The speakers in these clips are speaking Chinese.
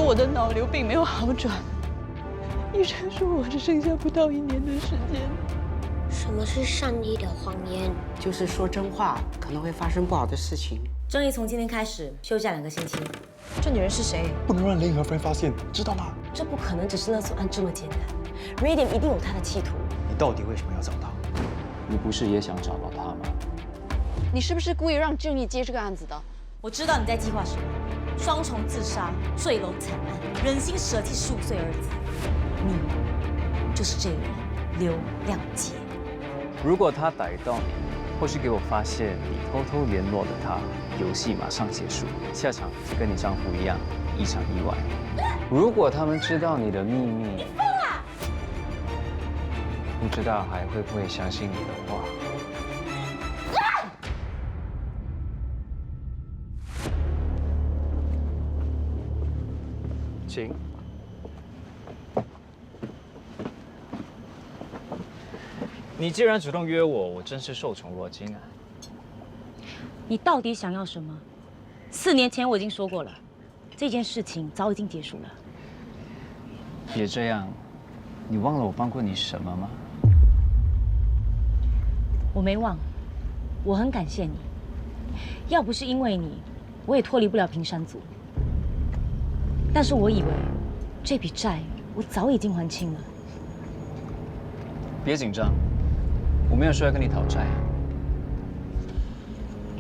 我的脑瘤并没有好转，医生说我只剩下不到1年的时间。什么是善意的谎言？就是说真话可能会发生不好的事情。郑毅从今天开始休假2个星期。这女人是谁？不能让林和芬发现，知道吗？这不可能只是勒索案这么简单 ，Radium 一定有他的企图。你到底为什么要找他？你不是也想找到他吗？你是不是故意让正义接这个案子的？我知道你在计划什么：双重自杀、坠楼惨案，忍心舍弃15岁儿子。你就是这个人，刘亮杰。如果他逮到你，或是给我发现你偷偷联络了他，游戏马上结束，下场跟你丈夫一样，一场意外。如果他们知道你的秘密，你疯了！不知道还会不会相信你的话？请。你既然主动约我，我真是受宠若惊啊！你到底想要什么？4年前我已经说过了，这件事情早已经结束了。别这样，你忘了我帮过你什么吗？我没忘，我很感谢你。要不是因为你，我也脱离不了平山族。但是我以为这笔债我早已经还清了。别紧张，我没有说要跟你讨债。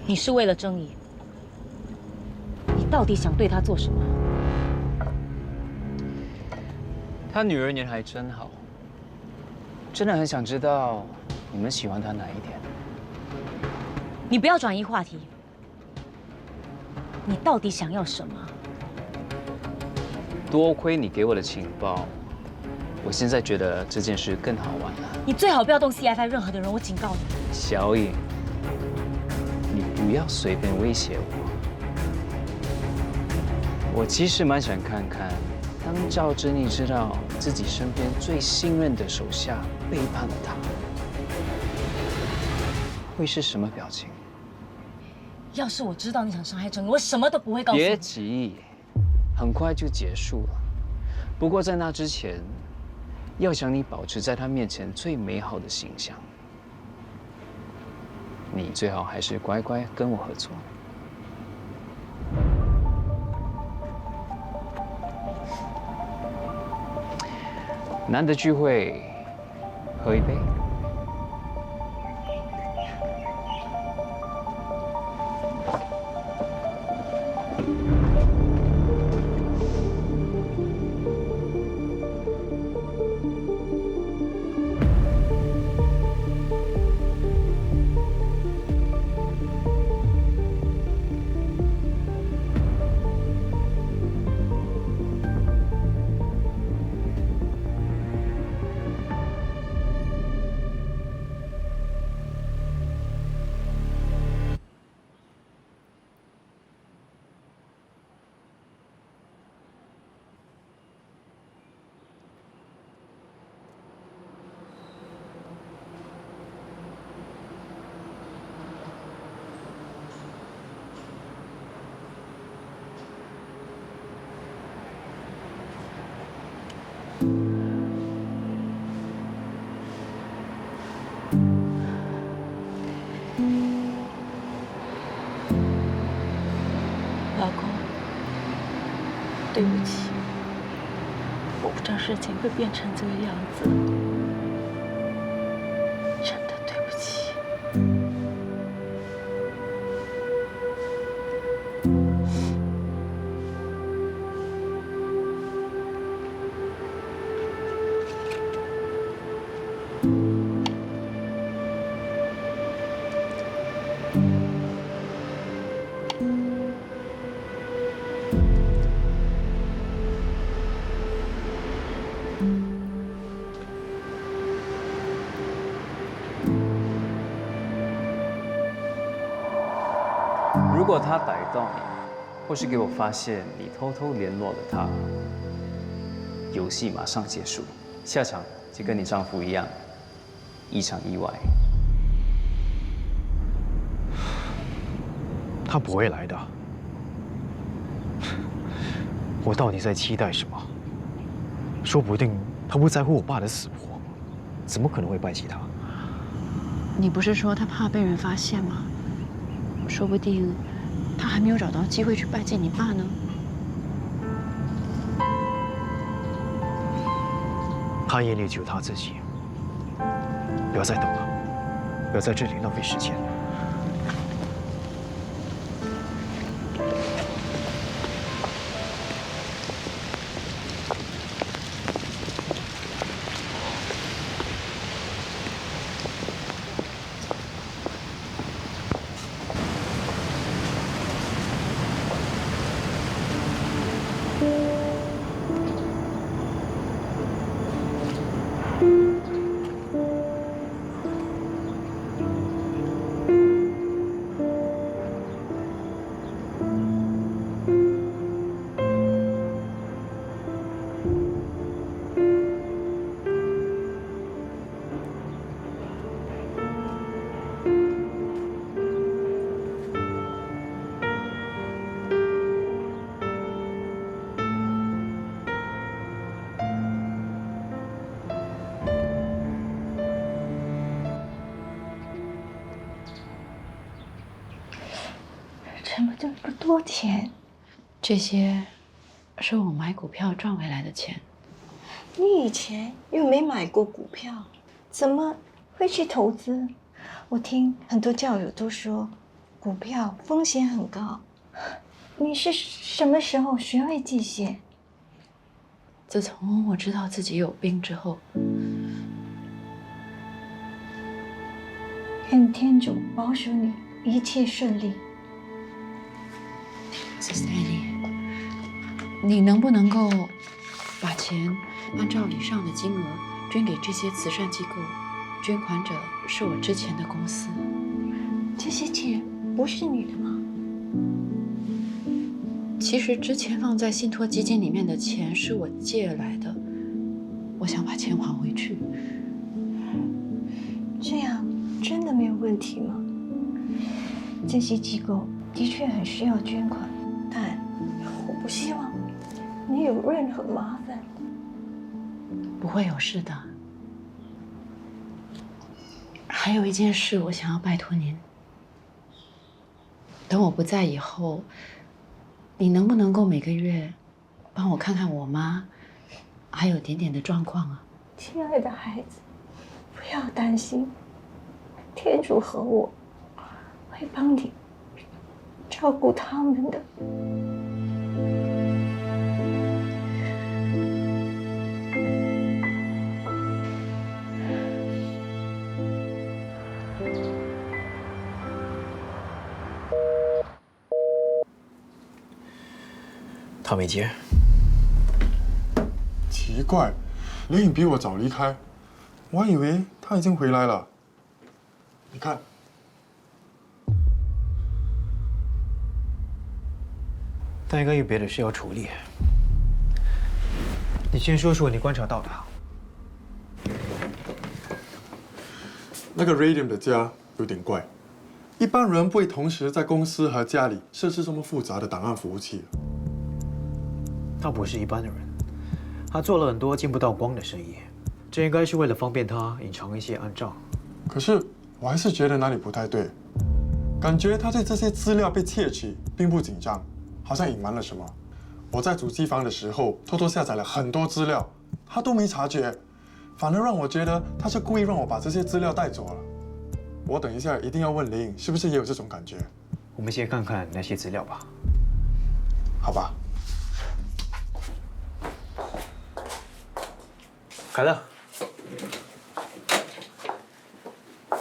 你是为了正义，你到底想对他做什么？他女儿年还真好，真的很想知道你们喜欢他哪一点。你不要转移话题，你到底想要什么？多亏你给我的情报，我现在觉得这件事更好玩了。你最好不要动 CFI 任何的人，我警告你。小颖，你不要随便威胁我。我其实蛮想看看，当赵正义知道自己身边最信任的手下背叛了他，会是什么表情？要是我知道你想伤害正义，我什么都不会告诉你。别急，很快就结束了。不过在那之前，要想你保持在他面前最美好的形象，你最好还是乖乖跟我合作。难得聚会，喝一杯。老公，对不起，我不知道事情会变成这个样子，真的对不起。如果他逮到你，或是给我发现你偷偷联络了他，游戏马上结束，下场就跟你丈夫一样，一场意外。他不会来的。我到底在期待什么？说不定他不在乎我爸的死活，怎么可能会拜祭他？你不是说他怕被人发现吗？说不定他还没有找到机会去拜祭你爸呢。他眼里只有他自己。不要再等了，不要在这里浪费时间。怎么这么多钱？这些是我买股票赚回来的钱。你以前又没买过股票，怎么会去投资？我听很多教友都说，股票风险很高。你是什么时候学会这些？自从我知道自己有病之后，愿天主保守你一切顺利。Sister Annie， 你能不能够把钱按照以上的金额捐给这些慈善机构？捐款者是我之前的公司。这些钱不是你的吗？其实之前放在信托基金里面的钱是我借来的，我想把钱还回去。这样真的没有问题吗？这些机构的确很需要捐款，但我不希望你有任何麻烦。不会有事的。还有一件事，我想要拜托您。等我不在以后，你能不能够每个月帮我看看我妈，还有点点的状况啊？亲爱的孩子，不要担心，天主和我会帮你照顾他们的。他没接。奇怪，雷影比我早离开，我还以为他已经回来了。你看，他应该有别的事要处理。你先说说你观察到的。那个 Radium 的家有点怪，一般人不会同时在公司和家里设置这么复杂的档案服务器。他不是一般的人，他做了很多见不到光的生意，这应该是为了方便他隐藏一些暗账。可是我还是觉得哪里不太对，感觉他对这些资料被窃取并不紧张，好像隐瞒了什么。我在主机房的时候偷偷下载了很多资料，他都没察觉，反而让我觉得他是故意让我把这些资料带走了。我等一下一定要问雷影是不是也有这种感觉。我们先看看那些资料吧。好吧。凯乐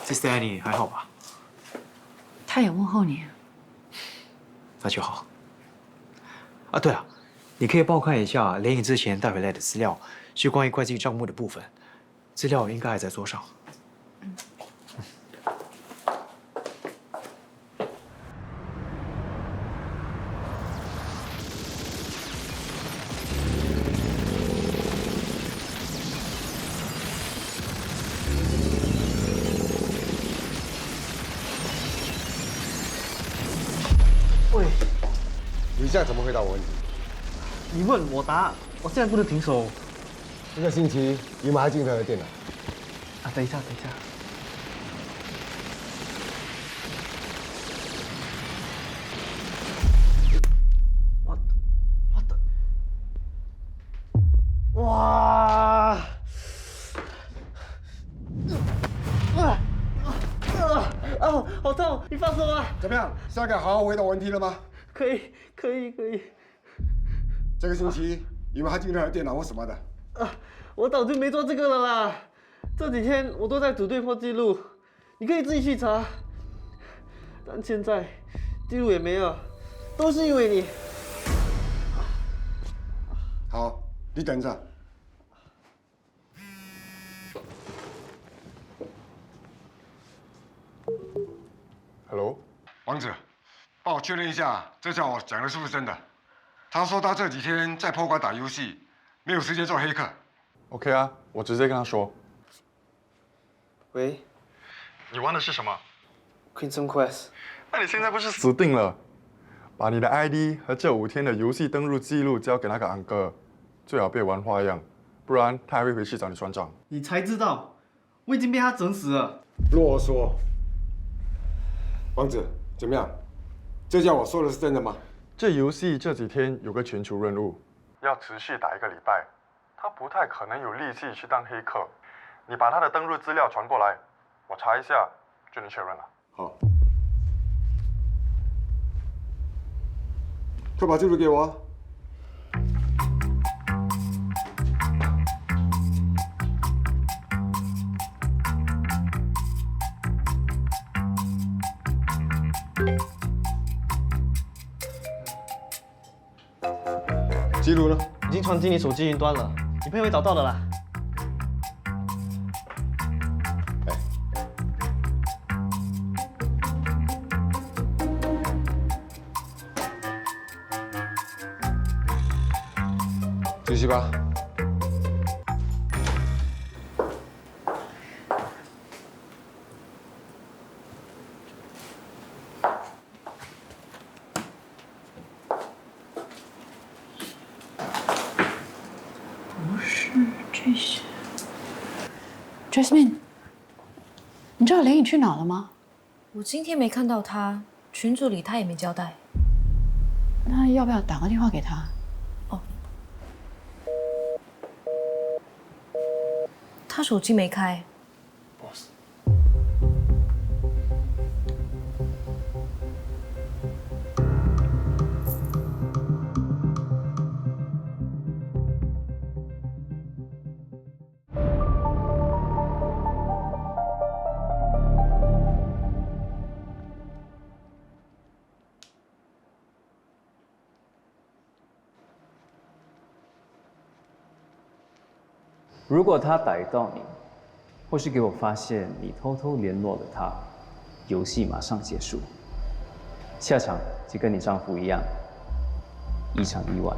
，Sister Annie 还好吧？他也问候你。那就好。啊，对了，你可以帮我看一下雷影之前带回来的资料，是关于会计账目的部分，资料应该还在桌上。你这样怎么回答我问题？你问我答，我现在不能停手。这个星期姨妈还进她的电脑。啊，等一下，等一下。哇！好痛！你放手啊！怎么样？下个好好回答问题了吗？可以。这个星期姨妈还进她的电脑或什么的？我早就没做这个了啦。这几天我都在组队破纪录，你可以自己去查。但现在记录也没了，都是因为你。好，你等着。Hello， 王子，帮我确认一下，这家伙讲的是不是真的？他说他这几天在破关打游戏，没有时间做黑客。OK 啊，我直接跟他说。喂，你玩的是什么 ，Crimson Quest。那你现在不是死定了？把你的 ID 和这5天的游戏登录记录交给那个安哥，最好别玩花样，不然他还会回去找你算账。你才知道，我已经被他整死了。啰嗦。王子，怎么样？这家伙说的是真的吗？这游戏这几天有个全球任务，要持续打1个礼拜，他不太可能有力气去当黑客。你把他的登录资料传过来，我查一下就能确认了。好。快把记录给我。记录呢？已经传进你手机云端了，你朋友会找到的啦。继续吧。不是这些。Jasmine， 你知道雷影去哪了吗？我今天没看到他，群组里他也没交代。那要不要打个电话给他？他手机没开。Boss， 如果他逮到你，或是给我发现你偷偷联络了他，游戏马上结束，下场就跟你丈夫一样，一场意外。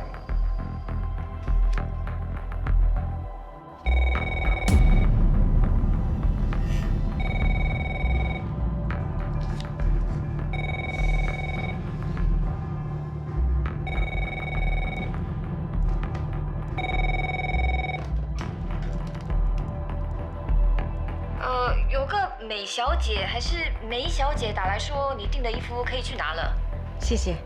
有个美小姐还是梅小姐打来说，你订的衣服可以去拿了。谢谢。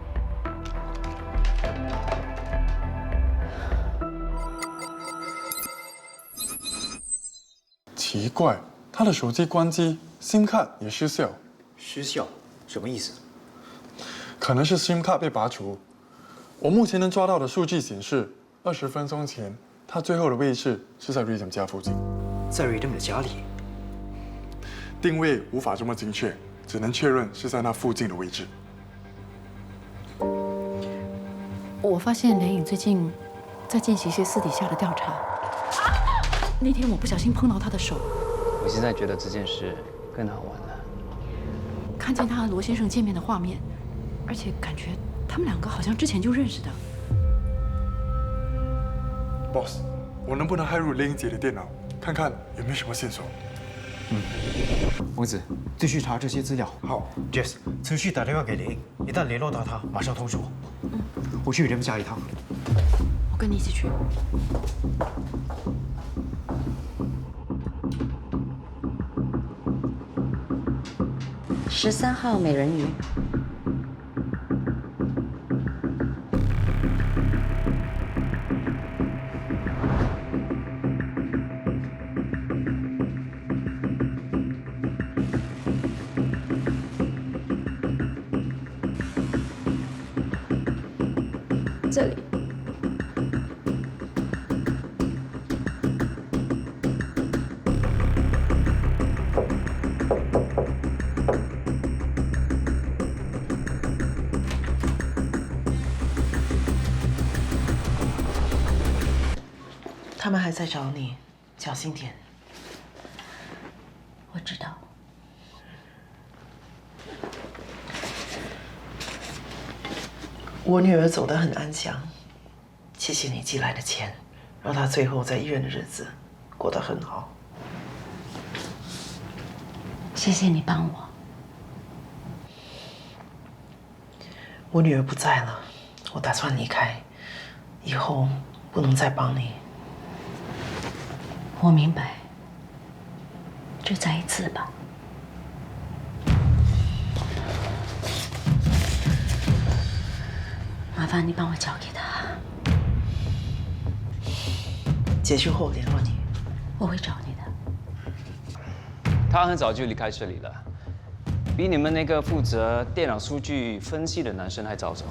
奇怪，他的手机关机 ，SIM 卡也失效。失效？什么意思？可能是 SIM 卡被拔除。我目前能抓到的数据显示，20分钟前，他最后的位置是在 Rhythm 家附近。在 Rhythm 的家里。定位无法这么精确，只能确认是在那附近的位置。我发现雷影最近在进行一些私底下的调查。那天我不小心碰到他的手，我现在觉得这件事更好玩了。看见他和罗先生见面的画面，而且感觉他们2个好像之前就认识的。Boss， 我能不能骇入雷影姐的电脑，看看有没有什么线索？王子，继续查这些资料。好 ，Jess， 持续打电话给雷影，一旦联络到他，马上通知我。我去人们家一趟。跟你一起去。13号美人鱼。这里。他们还在找你，小心点。我知道。我女儿走得很安详，谢谢你寄来的钱，让她最后在医院的日子过得很好。谢谢你帮我。我女儿不在了，我打算离开，以后不能再帮你。我明白，就再一次吧。麻烦你帮我交给他。结束后联络你。我会找你的。他很早就离开这里了，比你们那个负责电脑数据分析的男生还早走。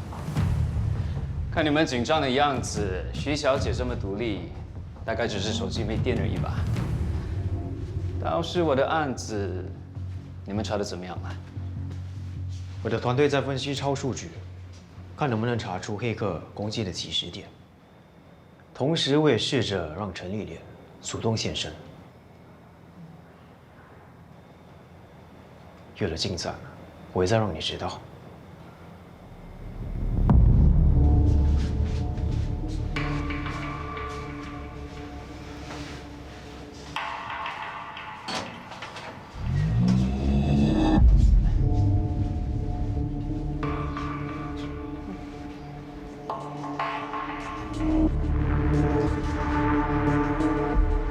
看你们紧张的样子，徐小姐这么独立，大概只是手机没电而已吧。倒是我的案子，你们查得怎么样了？我的团队在分析超数据，看能不能查出黑客攻击的起始点。同时，我也试着让陈丽莲主动现身。有了进展，我会再让你知道。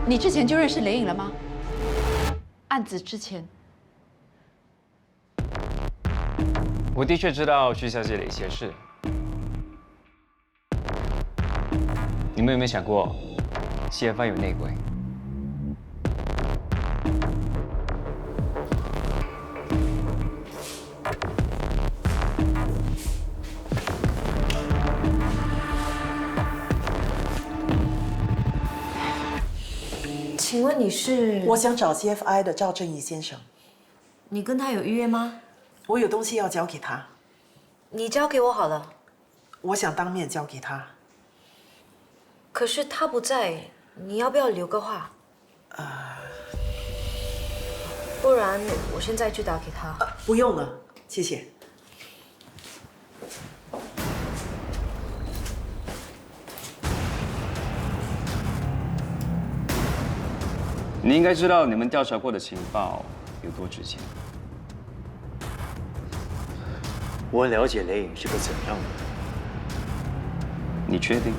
你之前就认识雷影了吗？案子之前。我的确知道徐小姐的一些事。你们有没有想过 ，CFI 有内鬼？请问你是？我想找 CFI 的赵正义先生。你跟他有预约吗？我有东西要交给他。你交给我好了。我想当面交给他。可是他不在，你要不要留个话？不然我现在去打给他。不用了，谢谢。你应该知道你们调查过的情报有多值钱。我了解雷影是个怎样的人。你确定？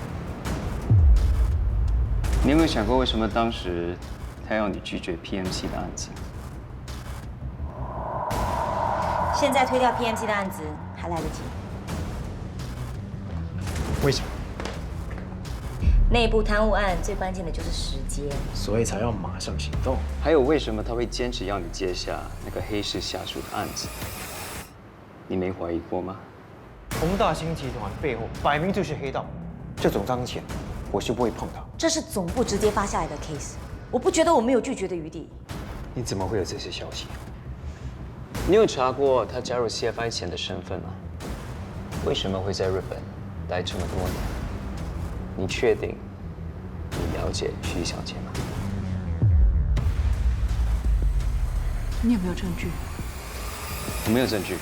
你有没有想过为什么当时他要你拒绝 PMC 的案子？现在推掉 PMC 的案子还来得及。为什么？内部贪污案最关键的就是时间，所以才要马上行动。还有为什么他会坚持要你接下那个黑市下属的案子？你没怀疑过吗？宏大新集团背后摆明就是黑道，这种脏钱我是不会碰的。这是总部直接发下来的 case， 我不觉得我没有拒绝的余地。你怎么会有这些消息？你有查过他加入 CFI 前的身份吗？为什么会在日本待这么多年？你确定你了解徐小姐吗？你有没有证据？我没有证据。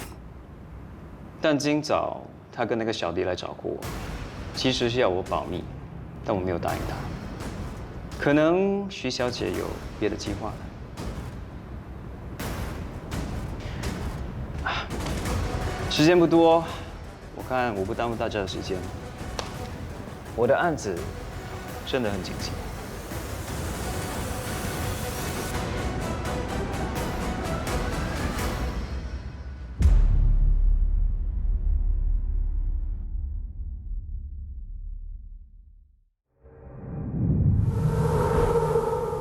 但今早他跟那个小弟来找过我，其实是要我保密，但我没有答应他。可能徐小姐有别的计划。时间不多，我看我不耽误大家的时间。我的案子真的很紧急。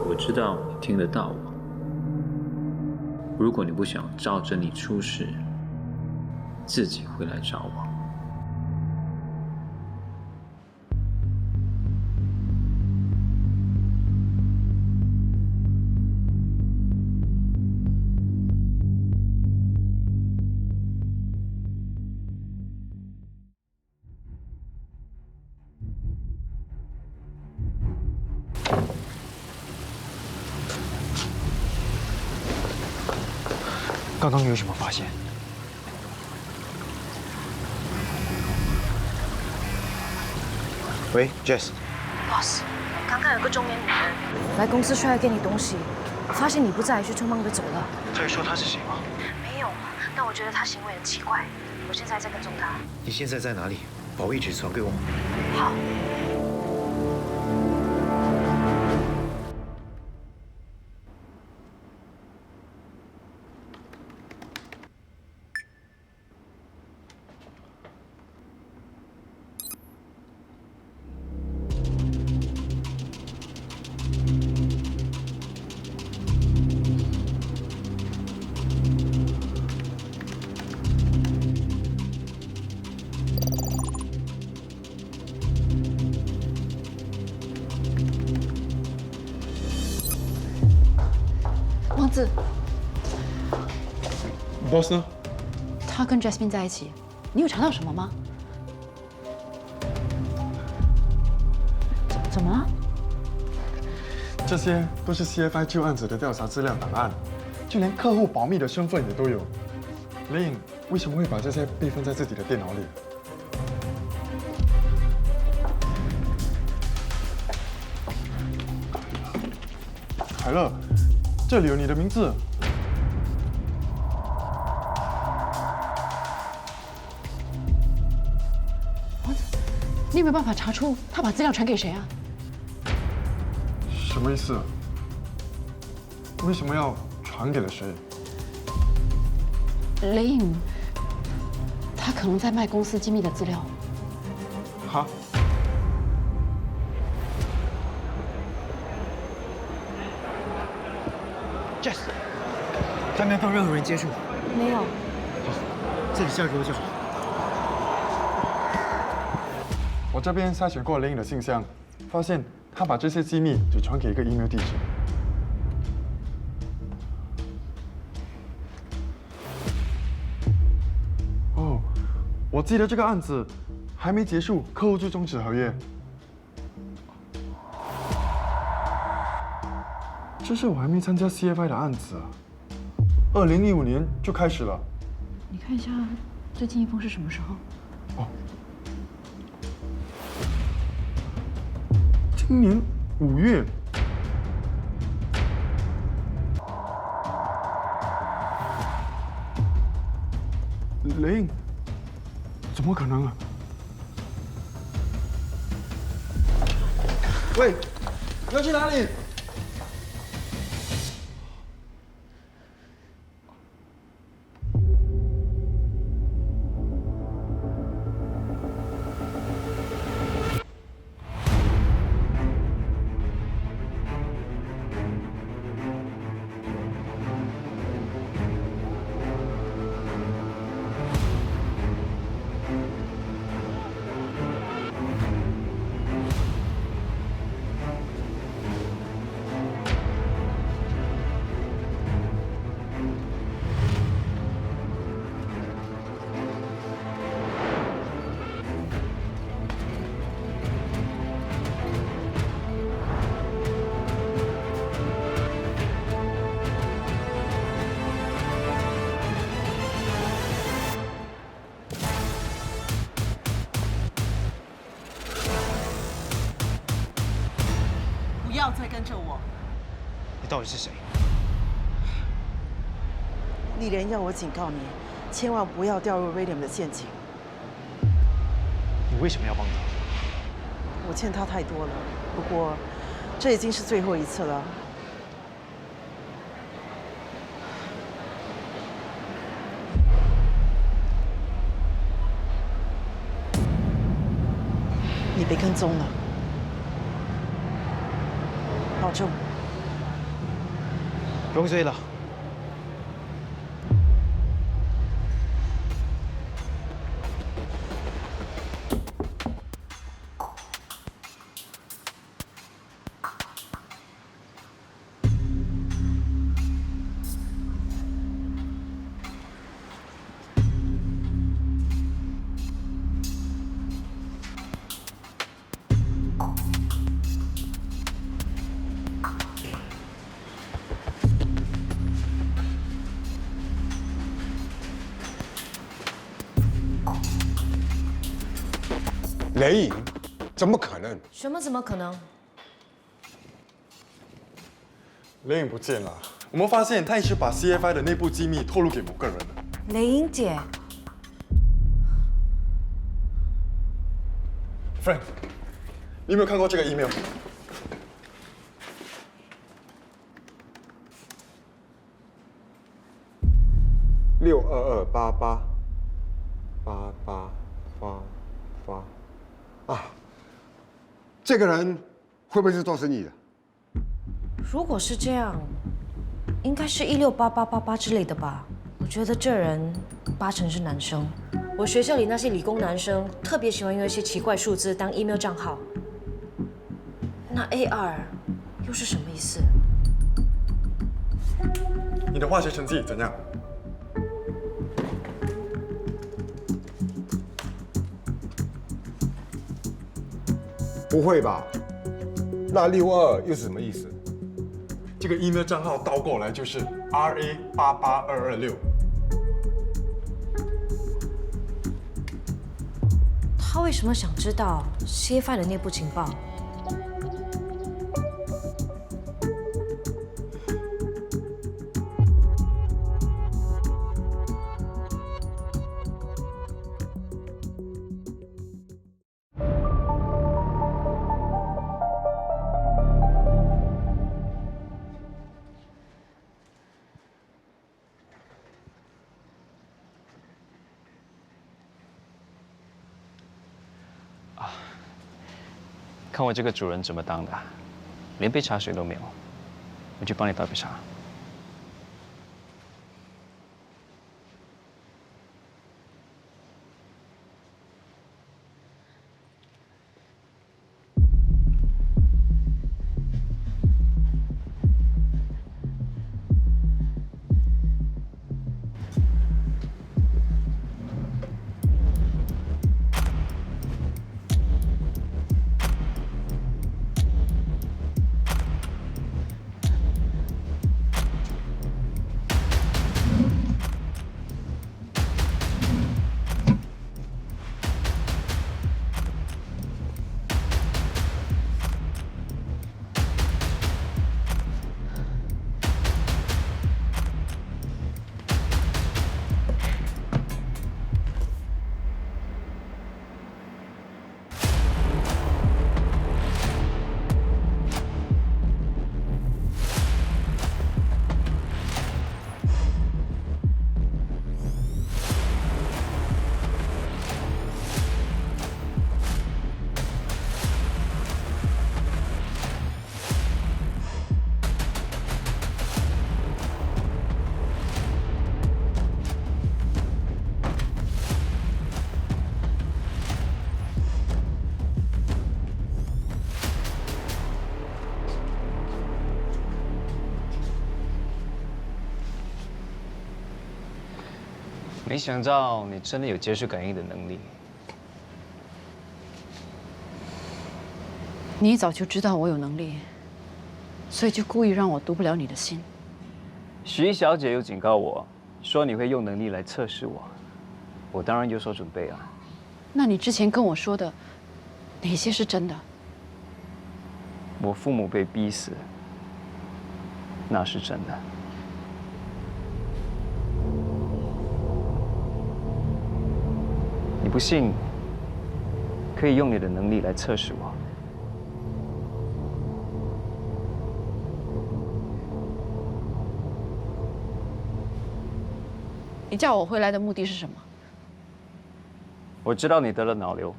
我知道你听得到我。如果你不想赵珍妮出事，自己会来找我。刚刚有什么发现？喂 ，Jess。Boss， 刚刚有个中年女人来公司说要给你东西，我发现你不在，就匆忙的走了。可以说她是谁吗？没有，但我觉得她行为很奇怪，我现在在跟踪她。你现在在哪里？把位置传给我。好。王子 ，boss 呢？他跟 Jasmine 在一起，你有查到什么吗？怎么了？这些都是 CFI 旧案子的调查资料档案，就连客户保密的身份也都有。Lin 为什么会把这些备份在自己的电脑里？凯乐，这里有你的名字。你有没有办法查出他把资料传给谁啊？什么意思？为什么要传给了谁？雷影，他可能在卖公司机密的资料。哈？Jess， 还没有跟任何人接触。没有。好，这里交给我就好。我这边筛选过雷影的信箱，发现他把这些机密只传给一个 email 地址。哦，我记得这个案子还没结束，客户就终止合约。这是我还没参加 CFI 的案子，2015年就开始了。你看一下，最近一封是什么时候？哦，今年5月。雷影，怎么可能啊？喂，你要去哪里？不要再跟着我！你到底是谁？丽莲要我警告你，千万不要掉入 Radium 的陷阱。你为什么要帮他？我欠他太多了。不过，这已经是最后一次了。你被跟踪了，保重。不用追了。雷影，怎么可能？什么怎么可能？雷影不见了，我们发现他一直把 CFI 的内部机密透露给某个人了。雷影姐 ，Frank， 你有没有看过这个 email？ 6228888啊，这个人会不会是做生意的？如果是这样，应该是168888之类的吧？我觉得这人80%是男生。我学校里那些理工男生特别喜欢用一些奇怪数字当 email 账号。那 AR 又是什么意思？你的化学成绩怎样？不会吧？那622又是什么意思？这个 email 账号倒过来就是 RA88226。他为什么想知道 CFI 的内部情报？看我这个主人怎么当的，连杯茶水都没有。我去帮你倒杯茶。没想到你真的有接触感应的能力。你早就知道我有能力，所以就故意让我读不了你的心。徐小姐有警告我，说你会用能力来测试我，我当然有所准备啊。那你之前跟我说的，哪些是真的？我父母被逼死，那是真的。你不信，可以用你的能力来测试我。你叫我回来的目的是什么？我知道你得了脑瘤，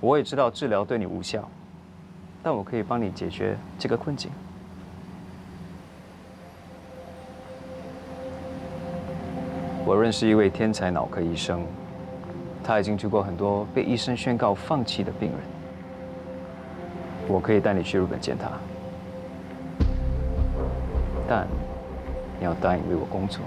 我也知道治疗对你无效，但我可以帮你解决这个困境。我认识一位天才脑科医生，他已经治过很多被医生宣告放弃的病人。我可以带你去日本见他，但你要答应为我工作。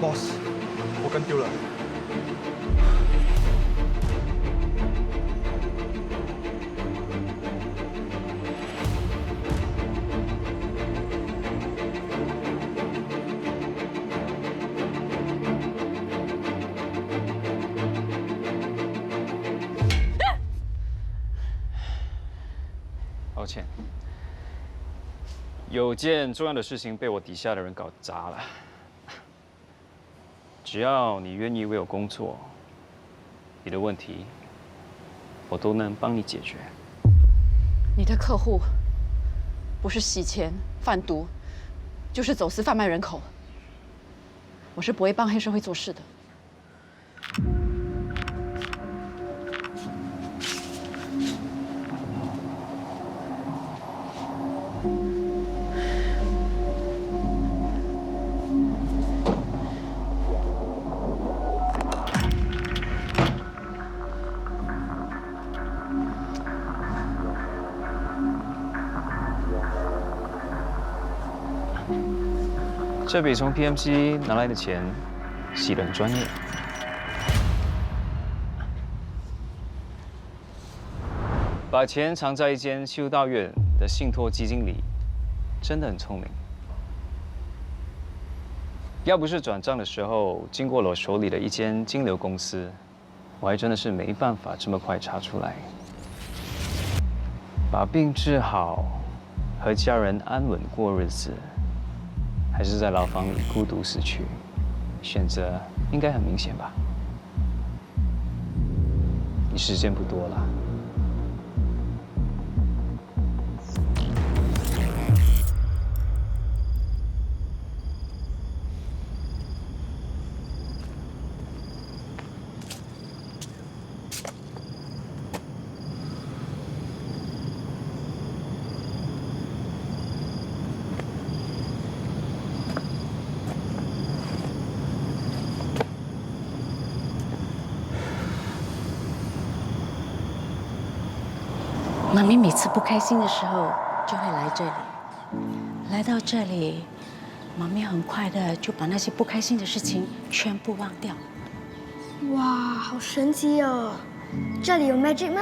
Boss，我跟丢了。抱歉，有件重要的事情被我底下的人搞砸了。只要你愿意为我工作，你的问题我都能帮你解决。你的客户不是洗钱、贩毒，就是走私贩卖人口。我是不会帮黑社会做事的。这笔从 PMC 拿来的钱，洗得很专业。把钱藏在一间修道院的信托基金里，真的很聪明。要不是转账的时候经过了我手里的一间金流公司，我还真的是没办法这么快查出来。把病治好，和家人安稳过日子。还是在牢房里孤独死去，选择应该很明显吧？你时间不多了。妈咪每次不开心的时候就会来这里，来到这里，妈咪很快的就把那些不开心的事情全部忘掉。哇，好神奇哦！这里有 magic 吗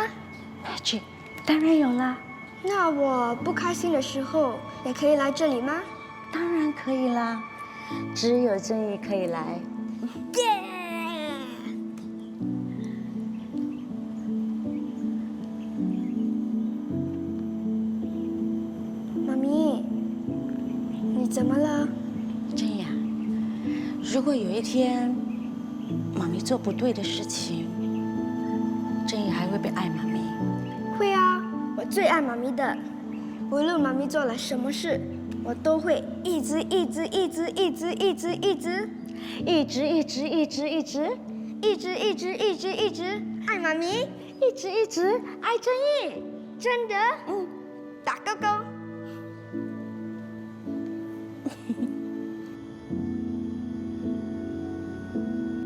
？magic 当然有啦。那我不开心的时候也可以来这里吗？当然可以啦，只有正义可以来。耶！怎么了，真雅？如果有一天妈咪做不对的事情，真雅还会不会爱妈咪？会啊，我最爱妈咪的。无论妈咪做了什么事，我都会一直爱妈咪，一直爱正义。真的，打勾勾。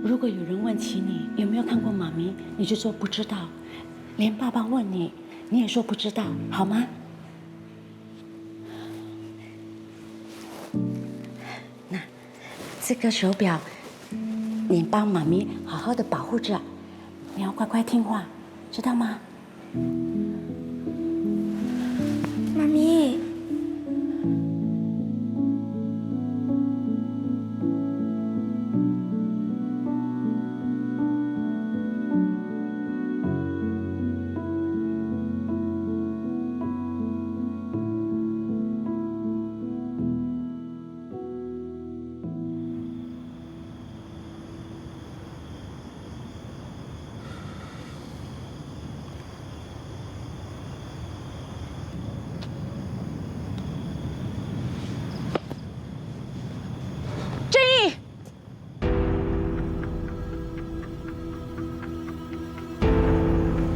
如果有人问起你有没有看过妈咪，你就说不知道；连爸爸问你，你也说不知道，好吗？那这个手表，你帮妈咪好好的保护着，你要乖乖听话，知道吗？妈咪，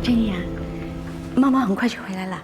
珍妮啊，妈妈很快就回来了。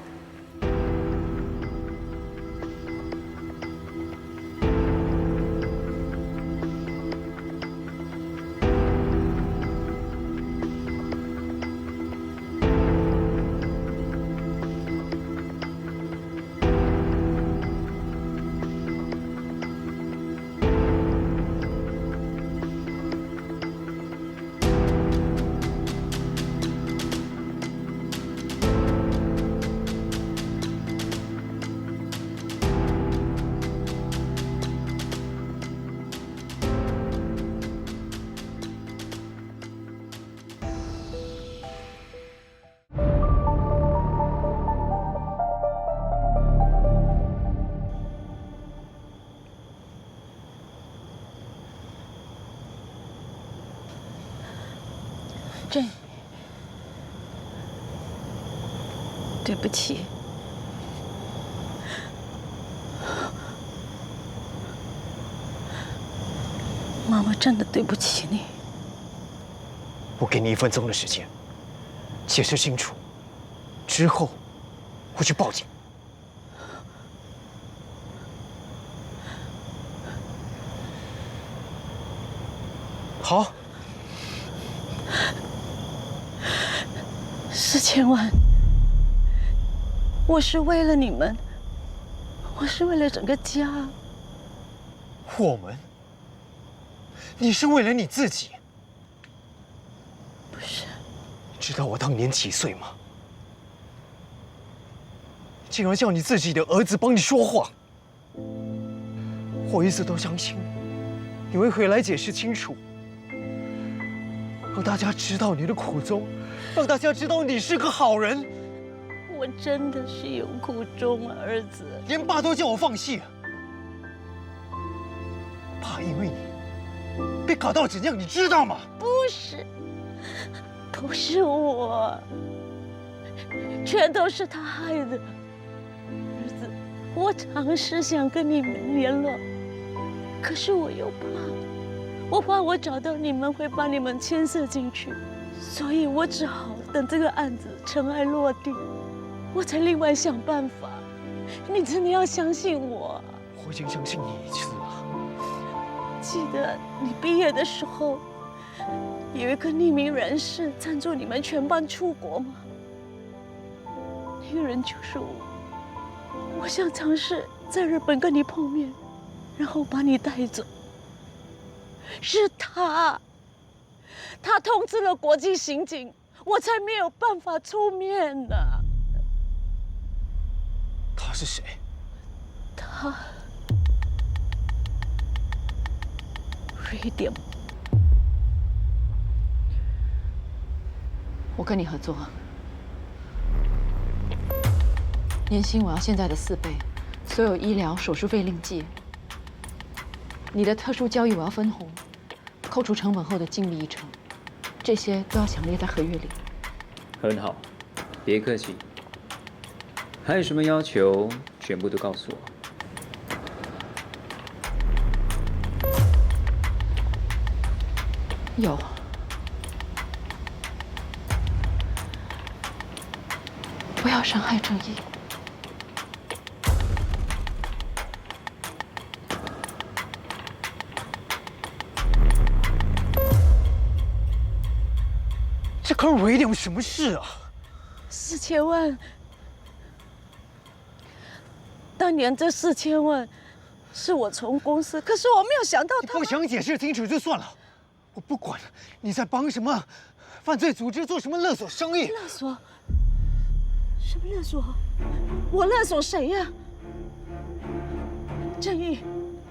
珍，对不起，妈妈真的对不起你。我给你1分钟的时间，解释清楚，之后我去报警。好。 4000万，我是为了你们，我是为了整个家。我们？你是为了你自己？不是。你知道我当年几岁吗？竟然叫你自己的儿子帮你说话。我一直都相信你会回来解释清楚，让大家知道你的苦衷。 让大家知道你是个好人。我真的是有苦衷啊，儿子。连爸都叫我放弃。爸因为你被搞到怎样，你知道吗？不是，不是我，全都是他害的。儿子，我尝试想跟你们联络，可是我又怕，我怕我找到你们会把你们牵涉进去。 所以我只好等这个案子尘埃落定，我才另外想办法。你真的要相信我。我已经相信你1次了。记得你毕业的时候，有一个匿名人士赞助你们全班出国吗？那个人就是我。我想尝试在日本跟你碰面，然后把你带走。是他。 他通知了国际刑警，我才没有办法出面呢。他是谁？他，Radium。我跟你合作，年薪我要现在的4倍，所有医疗手术费另计。你的特殊交易我要分红，扣除成本后的净利1成。 这些都要详列在合约里。很好，别客气。还有什么要求，全部都告诉我。有。不要伤害正义。这跟维廉什么事啊？4000万。当年这4000万是我从公司，可是我没有想到他。不想解释清楚就算了，我不管你在帮什么，犯罪组织做什么勒索生意？勒索？什么勒索？我勒索谁呀？正义，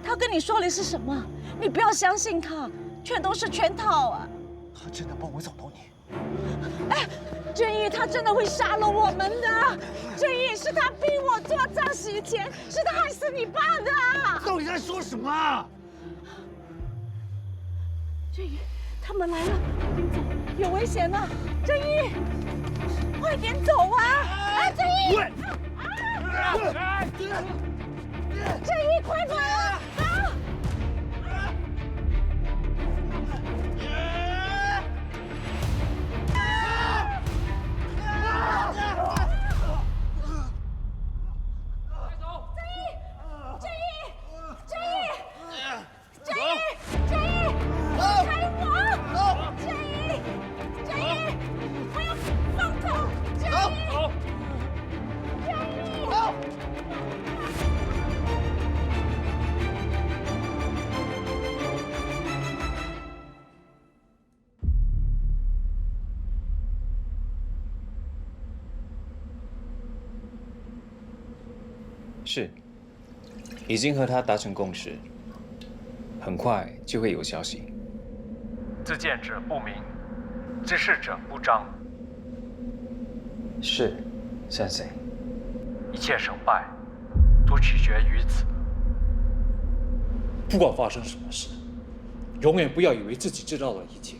他跟你说的是什么？你不要相信他，全都是圈套啊！他真的帮我找到你？哎，正义，他真的会杀了我们的！正义，是他逼我做账洗钱，是他害死你爸的！到底在说什么啊？正义，他们来了，快点走，有危险了！正义，快点走啊！哎，正义！正义，快走啊！是，已经和他达成共识，很快就会有消息。自见者不明，知事者不彰。是，Sensei。一切成败，都取决于此。不管发生什么事，永远不要以为自己知道了一切。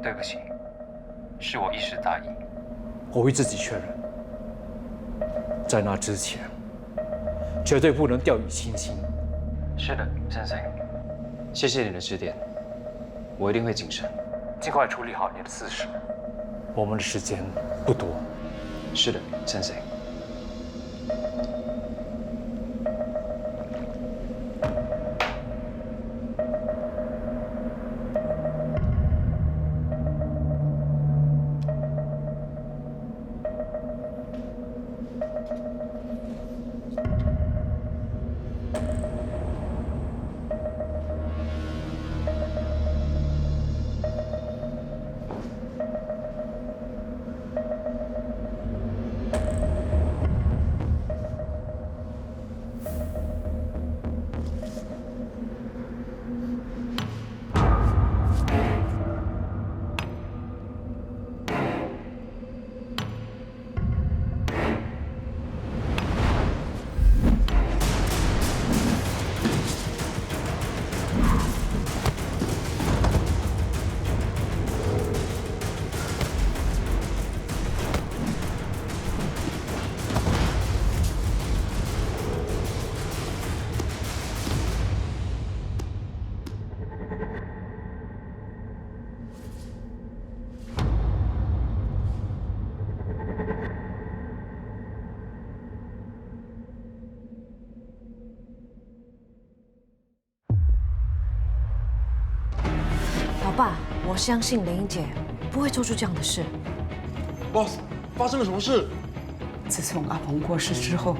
对不起，是我一时大意。我会自己确认，在那之前，绝对不能掉以轻心。是的，Sensei。谢谢你的指点，我一定会谨慎，尽快处理好你的私事。我们的时间不多。是的，Sensei。爸，我相信雷英姐不会做出这样的事。Boss， 发生了什么事？自从阿鹏过世之后，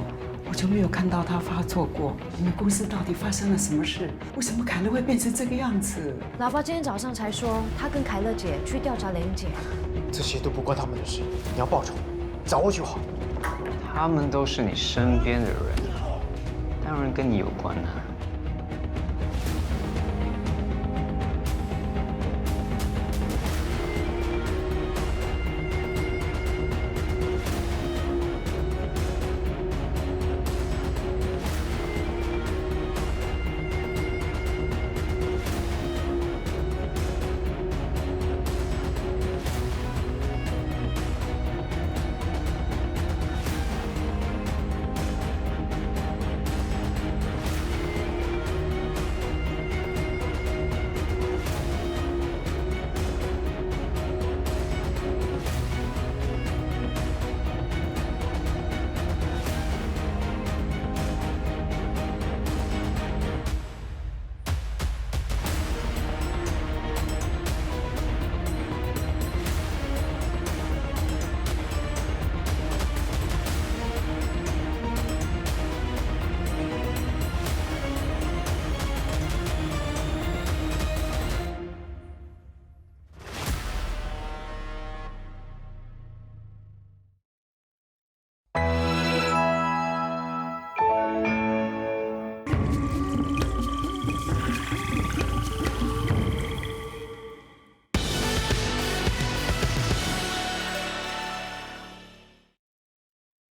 我就没有看到他发作过。你们公司到底发生了什么事？为什么凯乐会变成这个样子？老爸今天早上才说，他跟凯乐姐去调查雷英姐。这些都不关他们的事，你要报仇，找我就好。他们都是你身边的人，当然跟你有关啊。